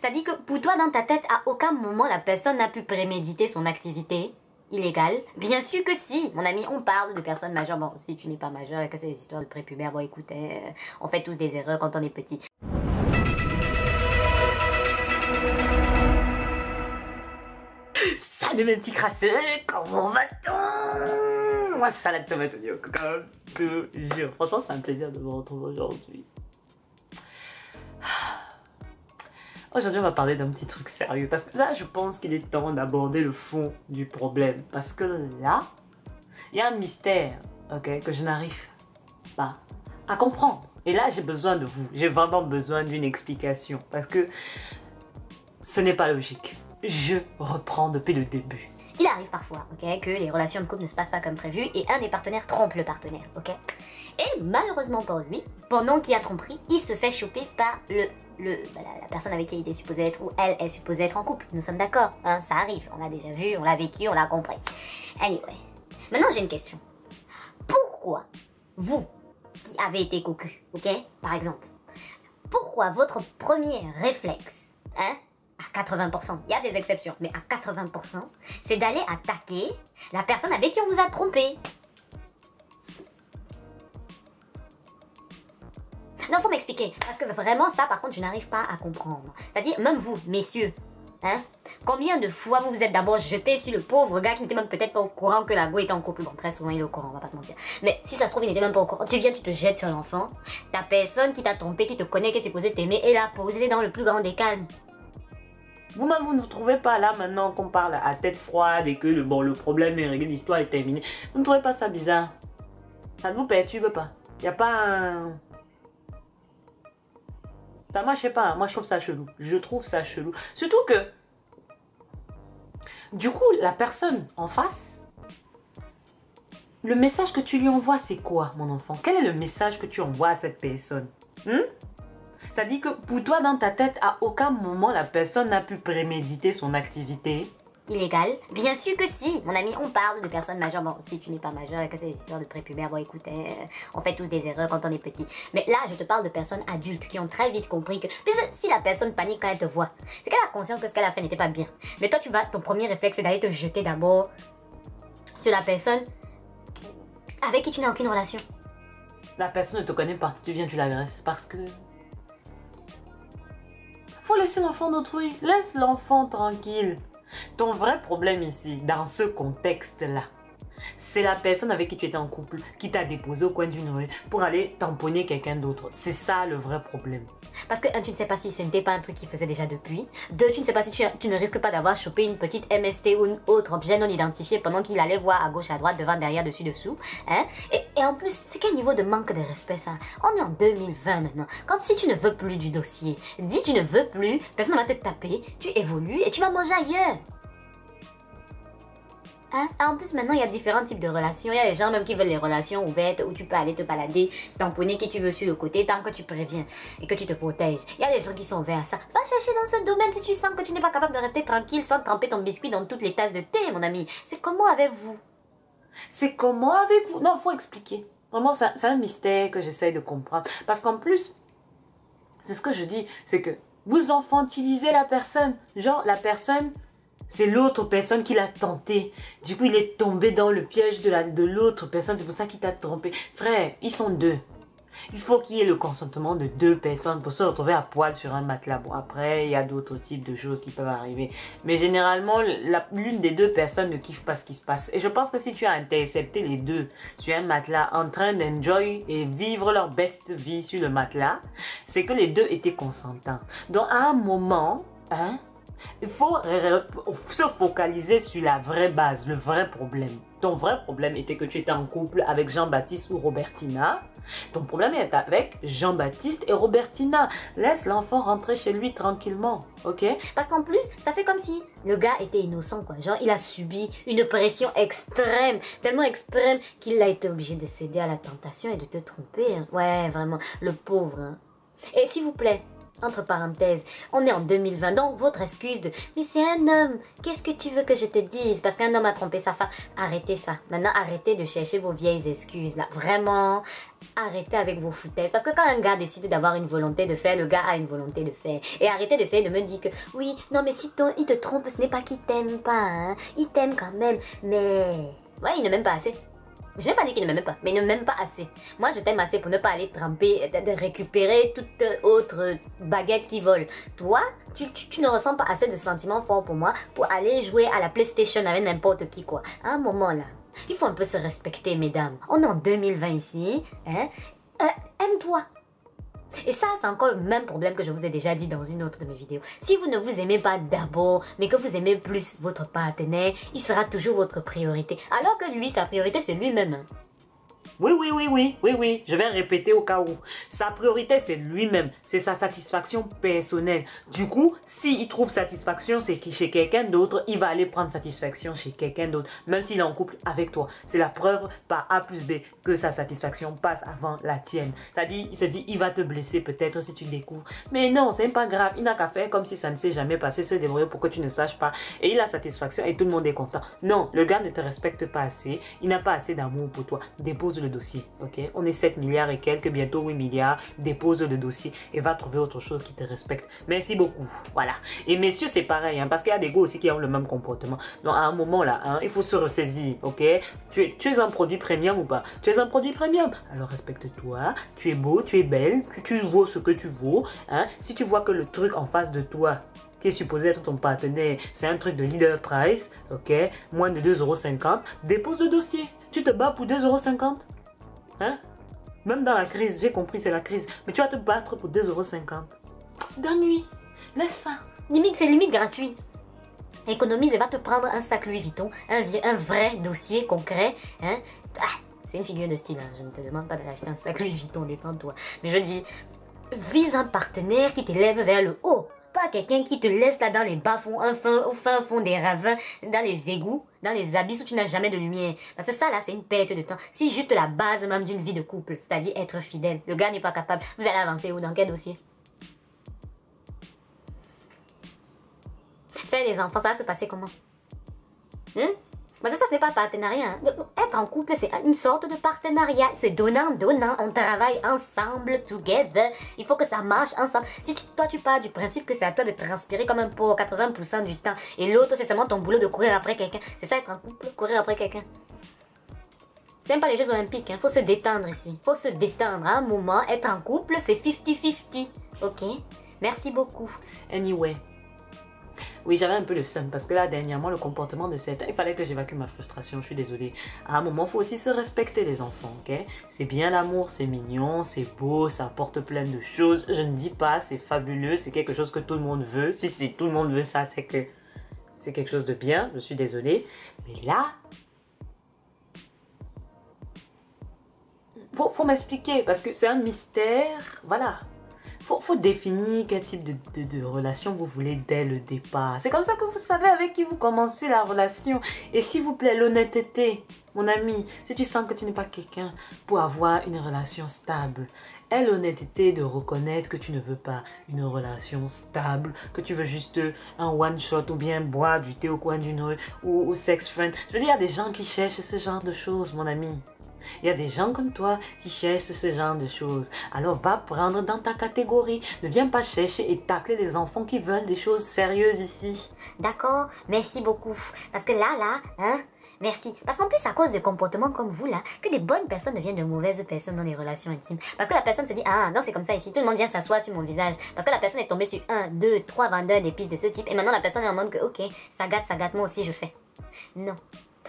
Ça dit que pour toi, dans ta tête, à aucun moment, la personne n'a pu préméditer son activité illégale. Bien sûr que si, mon ami, on parle de personnes majeures. Bon, si tu n'es pas majeur et que c'est des histoires de prépubère, bon, écoute, on fait tous des erreurs quand on est petit. Salut mes petits crasseux, comment va-t-on? Moi, salade tomate oignon, comme toujours. Franchement, c'est un plaisir de vous retrouver aujourd'hui. Aujourd'hui, on va parler d'un petit truc sérieux. Parce que là, je pense qu'il est temps d'aborder le fond du problème. Parce que là, il y a un mystère, ok, que je n'arrive pas à comprendre. Et là, j'ai besoin de vous. J'ai vraiment besoin d'une explication. Parce que ce n'est pas logique. Je reprends depuis le début. Il arrive parfois, ok, que les relations de couple ne se passent pas comme prévu et un des partenaires trompe le partenaire, ok. Et malheureusement pour lui, pendant qu'il a trompé, il se fait choper par la personne avec qui il était supposé être ou elle est supposée être en couple. Nous sommes d'accord, hein, ça arrive, on l'a déjà vu, on l'a vécu, on l'a compris. Anyway, maintenant j'ai une question. Pourquoi vous, qui avez été cocu, ok, par exemple, pourquoi votre premier réflexe, hein, à 80%, il y a des exceptions, mais à 80%, c'est d'aller attaquer la personne avec qui on vous a trompé. Non, faut m'expliquer, parce que vraiment ça, par contre, je n'arrive pas à comprendre. C'est-à-dire, même vous, messieurs, hein, combien de fois vous vous êtes d'abord jeté sur le pauvre gars qui n'était même peut-être pas au courant que la go était en couple. Bon, très souvent il est au courant, on va pas se mentir. Mais si ça se trouve, il n'était même pas au courant. Tu viens, tu te jettes sur l'enfant, ta personne qui t'a trompé, qui te connaît, qui est supposée t'aimer, est là, posée dans le plus grand des calmes. Vous-même, vous ne vous trouvez pas là maintenant qu'on parle à tête froide et que le problème est réglé, l'histoire est terminée. Vous ne trouvez pas ça bizarre? Ça ne vous perturbe pas? Il n'y a pas un... Enfin, moi, je sais pas, moi je trouve ça chelou. Je trouve ça chelou. Surtout que, du coup, la personne en face, le message que tu lui envoies, c'est quoi, mon enfant? Quel est le message que tu envoies à cette personne? Ça dit que pour toi, dans ta tête, à aucun moment, la personne n'a pu préméditer son activité illégale. Bien sûr que si, mon ami, on parle de personnes majeures. Bon, si tu n'es pas majeur et que c'est des histoires de prépubère, bon, écoute, on fait tous des erreurs quand on est petit. Mais là, je te parle de personnes adultes qui ont très vite compris que... Puisque si la personne panique quand elle te voit, c'est qu'elle a conscience que ce qu'elle a fait n'était pas bien. Mais toi, ton premier réflexe, c'est d'aller te jeter d'abord sur la personne avec qui tu n'as aucune relation. La personne ne te connaît pas, tu viens, tu l'agresses parce que... Faut laisser l'enfant d'autrui, laisse l'enfant tranquille. Ton vrai problème ici, dans ce contexte-là, c'est la personne avec qui tu étais en couple, qui t'a déposé au coin d'une rue pour aller tamponner quelqu'un d'autre. C'est ça le vrai problème. Parce que, un, tu ne sais pas si ce n'était pas un truc qu'il faisait déjà depuis. Deux, tu ne sais pas si tu ne risques pas d'avoir chopé une petite MST ou un autre objet non identifié pendant qu'il allait voir à gauche, à droite, devant, derrière, dessus, dessous. Hein? Et en plus, c'est quel niveau de manque de respect ça? On est en 2020 maintenant. Quand si tu ne veux plus du dossier, dis tu ne veux plus, personne ne va te taper, tu évolues et tu vas manger ailleurs. Hein? En plus, maintenant, il y a différents types de relations. Il y a des gens même qui veulent les relations ouvertes où tu peux aller te balader, tamponner qui tu veux sur le côté tant que tu préviens et que tu te protèges. Il y a des gens qui sont ouverts à ça. Va chercher dans ce domaine si tu sens que tu n'es pas capable de rester tranquille sans tremper ton biscuit dans toutes les tasses de thé, mon ami. C'est comment avec vous? C'est comment avec vous? Non, faut expliquer. Vraiment, c'est un mystère que j'essaye de comprendre. Parce qu'en plus, c'est ce que je dis, c'est que vous infantilisez la personne. Genre, la personne... C'est l'autre personne qui l'a tenté. Du coup, il est tombé dans le piège de l'autre personne. C'est pour ça qu'il t'a trompé. Frère, ils sont deux. Il faut qu'il y ait le consentement de deux personnes pour se retrouver à poil sur un matelas. Bon, après, il y a d'autres types de choses qui peuvent arriver. Mais généralement, l'une des deux personnes ne kiffe pas ce qui se passe. Et je pense que si tu as intercepté les deux sur un matelas en train d'enjoy et vivre leur best vie sur le matelas, c'est que les deux étaient consentants. Donc, à un moment, hein, il faut se focaliser sur la vraie base, le vrai problème. Ton vrai problème était que tu étais en couple avec Jean-Baptiste ou Robertina. Ton problème est avec Jean-Baptiste et Robertina. Laisse l'enfant rentrer chez lui tranquillement, ok? Parce qu'en plus, ça fait comme si le gars était innocent, quoi. Genre, il a subi une pression extrême, tellement extrême qu'il a été obligé de céder à la tentation et de te tromper. Hein. Ouais, vraiment, le pauvre. Hein. Et s'il vous plaît, entre parenthèses, on est en 2020, donc votre excuse de « Mais c'est un homme, qu'est-ce que tu veux que je te dise ?» Parce qu'un homme a trompé sa femme. Arrêtez ça. Maintenant, arrêtez de chercher vos vieilles excuses là. Vraiment, arrêtez avec vos foutaises. Parce que quand un gars décide d'avoir une volonté de faire, le gars a une volonté de faire. Et arrêtez d'essayer de me dire que « Oui, non mais si il te trompe, ce n'est pas qu'il t'aime pas, hein. Il t'aime quand même, mais... » Ouais, il ne m'aime pas assez. Je n'ai pas dit qu'il ne m'aime pas, mais il ne m'aime pas assez. Moi, je t'aime assez pour ne pas aller tremper, de récupérer toute autre baguette qui vole. Toi, tu ne ressens pas assez de sentiments forts pour moi pour aller jouer à la PlayStation avec n'importe qui, quoi. À un moment, là, il faut un peu se respecter, mesdames. On est en 2020 ici, hein. Aime-toi. Et ça, c'est encore le même problème que je vous ai déjà dit dans une autre de mes vidéos. Si vous ne vous aimez pas d'abord, mais que vous aimez plus votre partenaire, il sera toujours votre priorité. Alors que lui, sa priorité, c'est lui-même. Hein. Oui, je vais répéter au cas où. Sa priorité, c'est lui-même. C'est sa satisfaction personnelle. Du coup, s'il trouve satisfaction chez quelqu'un d'autre, il va aller prendre satisfaction chez quelqu'un d'autre, même s'il est en couple avec toi. C'est la preuve par A plus B que sa satisfaction passe avant la tienne. C'est-à-dire, il se dit, il va te blesser peut-être si tu découvres. Mais non, c'est pas grave. Il n'a qu'à faire comme si ça ne s'est jamais passé, se débrouiller pour que tu ne saches pas. Et il a satisfaction et tout le monde est content. Non, le gars ne te respecte pas assez. Il n'a pas assez d'amour pour toi. Dépose le dossier, ok? On est 7 milliards et quelques, bientôt 8 milliards. Dépose le dossier et va trouver autre chose qui te respecte. Merci beaucoup. Voilà. Et messieurs, c'est pareil, hein, parce qu'il y a des gars aussi qui ont le même comportement. Donc, à un moment là, hein, il faut se ressaisir, ok? Tu es un produit premium ou pas? Tu es un produit premium. Alors, respecte-toi. Tu es beau, tu es belle. Tu vaux ce que tu vaux. Hein? Si tu vois que le truc en face de toi qui est supposé être ton partenaire, c'est un truc de leader price, ok? Moins de 2,50 €, dépose le dossier. Tu te bats pour 2,50 €. Hein? Même dans la crise, j'ai compris, c'est la crise. Mais tu vas te battre pour 2,50 €. Donne-lui. Laisse ça. Limite, c'est limite gratuit. Économise et va te prendre un sac Louis Vuitton, un vrai dossier concret. Hein? Ah, c'est une figure de style. Hein. Je ne te demande pas d'acheter un sac Louis Vuitton, détends-toi. Mais je dis, vise un partenaire qui t'élève vers le haut. Pas quelqu'un qui te laisse là dans les bas-fonds, au fin fond des ravins, dans les égouts, dans les abysses où tu n'as jamais de lumière. Parce que ça là, c'est une perte de temps. C'est juste la base même d'une vie de couple, c'est-à-dire être fidèle. Le gars n'est pas capable. Vous allez avancer où? Dans quel dossier? Faire des enfants, ça va se passer comment? Hein? Parce que ça, c'est pas partenariat. Hein. Être en couple, c'est une sorte de partenariat. C'est donnant-donnant. On travaille ensemble, together. Il faut que ça marche ensemble. Si toi, tu pars du principe que c'est à toi de transpirer comme un porc 80% du temps, et l'autre, c'est seulement ton boulot de courir après quelqu'un. C'est ça, être en couple, courir après quelqu'un. C'est même pas les Jeux Olympiques. Hein. Faut se détendre ici. Faut se détendre. À un moment, être en couple, c'est 50-50. Ok? Merci beaucoup. Anyway. Oui, j'avais un peu le seum parce que là, dernièrement, le comportement de certains, il fallait que j'évacue ma frustration, je suis désolée. À un moment, il faut aussi se respecter les enfants, ok? C'est bien l'amour, c'est mignon, c'est beau, ça apporte plein de choses. Je ne dis pas, c'est fabuleux, c'est quelque chose que tout le monde veut. Si tout le monde veut ça, c'est que c'est quelque chose de bien, je suis désolée. Mais là, faut m'expliquer parce que c'est un mystère, voilà. Faut définir quel type de relation vous voulez dès le départ. C'est comme ça que vous savez avec qui vous commencez la relation. Et s'il vous plaît, l'honnêteté, mon ami, si tu sens que tu n'es pas quelqu'un pour avoir une relation stable, aie l'honnêteté de reconnaître que tu ne veux pas une relation stable, que tu veux juste un one shot ou bien boire du thé au coin d'une rue ou sex friend. Je veux dire, il y a des gens qui cherchent ce genre de choses, mon ami. Il y a des gens comme toi qui cherchent ce genre de choses. Alors va prendre dans ta catégorie. Ne viens pas chercher et tacler les enfants qui veulent des choses sérieuses ici. D'accord, merci beaucoup. Parce que là, hein, merci. Parce qu'en plus, à cause de comportements comme vous là, que des bonnes personnes deviennent de mauvaises personnes dans les relations intimes. Parce que la personne se dit, ah non, c'est comme ça ici, tout le monde vient s'asseoir sur mon visage. Parce que la personne est tombée sur 1, 2, 3 vendeurs d'épices de ce type. Et maintenant la personne est en mode que, ok, ça gâte, moi aussi je fais. Non.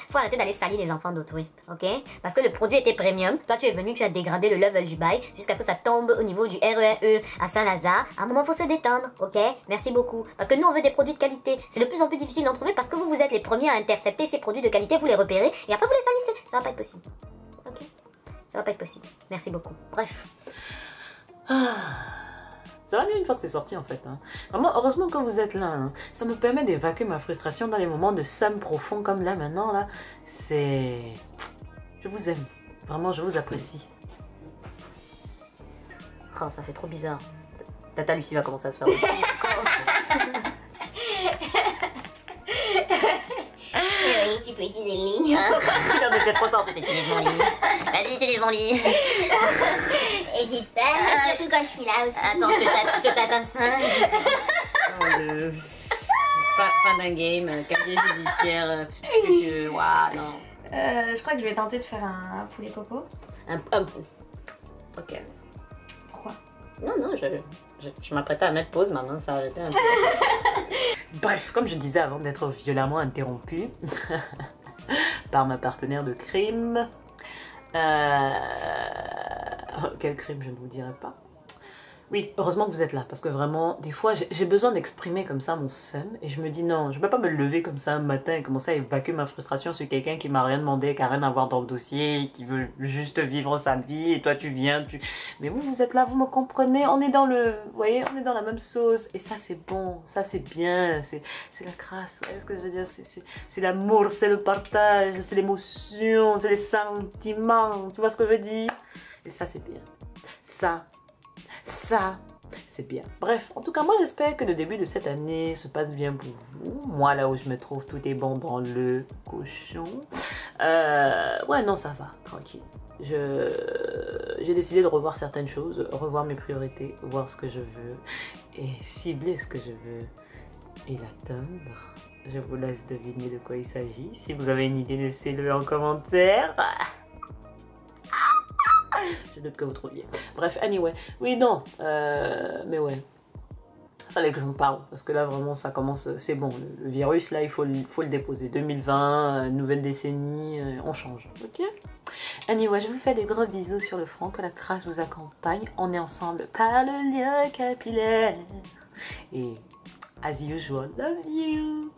Faut arrêter d'aller salir les enfants d'autrui, ok? Parce que le produit était premium, toi tu es venu, tu as dégradé le level du bail jusqu'à ce que ça tombe au niveau du RERE à Saint-Lazare. À un moment, faut se détendre, ok? Merci beaucoup. Parce que nous, on veut des produits de qualité. C'est de plus en plus difficile d'en trouver parce que vous êtes les premiers à intercepter ces produits de qualité, vous les repérez et après vous les salissez. Ça va pas être possible, ok? Ça va pas être possible. Merci beaucoup. Bref. Ça va mieux une fois que c'est sorti en fait. Hein. Vraiment, heureusement que vous êtes là. Hein. Ça me permet d'évacuer ma frustration dans les moments de seum profond comme là maintenant. Là, c'est... Je vous aime. Vraiment, je vous apprécie. Oh, ça fait trop bizarre. Tata Lucie va commencer à se faire. Oui, tu peux utiliser le lit. Non mais c'est trop simple, c'est utilise mon lit. Vas-y, utilise mon lit. Hésite pas, surtout quand je suis là aussi. Attends, je te tâte un sein. Fin d'un game, casier judiciaire, tout ce que tu veux. Waouh, non. Je crois que je vais tenter de faire un poulet coco. Ok. Pourquoi? Non, je m'apprêtais à mettre pause, ma main s'est arrêtée un peu. Bref, comme je disais avant d'être violemment interrompue par ma partenaire de crime. Quel crime, je ne vous dirai pas. Oui, heureusement que vous êtes là, parce que vraiment, des fois, j'ai besoin d'exprimer comme ça mon seum, et je me dis non, je ne peux pas me lever comme ça un matin et commencer à évacuer ma frustration sur quelqu'un qui m'a rien demandé, qui n'a rien à voir dans le dossier, qui veut juste vivre sa vie, et toi tu viens, Mais vous êtes là, vous me comprenez, on est dans le... Vous voyez, on est dans la même sauce, et ça c'est bon, ça c'est bien, c'est la grâce, vous voyez ce que je veux dire, c'est l'amour, c'est le partage, c'est l'émotion, c'est les sentiments, tu vois ce que je veux dire? Et ça c'est bien, ça, c'est bien. Bref, en tout cas, moi j'espère que le début de cette année se passe bien pour vous. Moi, là où je me trouve, tout est bon dans le cochon. Ouais, non, ça va, tranquille. J'ai décidé de revoir certaines choses, revoir mes priorités, voir ce que je veux et cibler ce que je veux et l'atteindre. Je vous laisse deviner de quoi il s'agit. Si vous avez une idée, laissez-le en commentaire. Je doute que vous trouviez. Bref, anyway. Oui, non. Mais ouais. Fallait que j'en parle. Parce que là, vraiment, ça commence... C'est bon. Le virus, là, il faut le déposer. 2020, nouvelle décennie, on change. Ok? Anyway, je vous fais des gros bisous sur le front. Que la grâce vous accompagne. On est ensemble par le lien capillaire. Et, as usual, love you.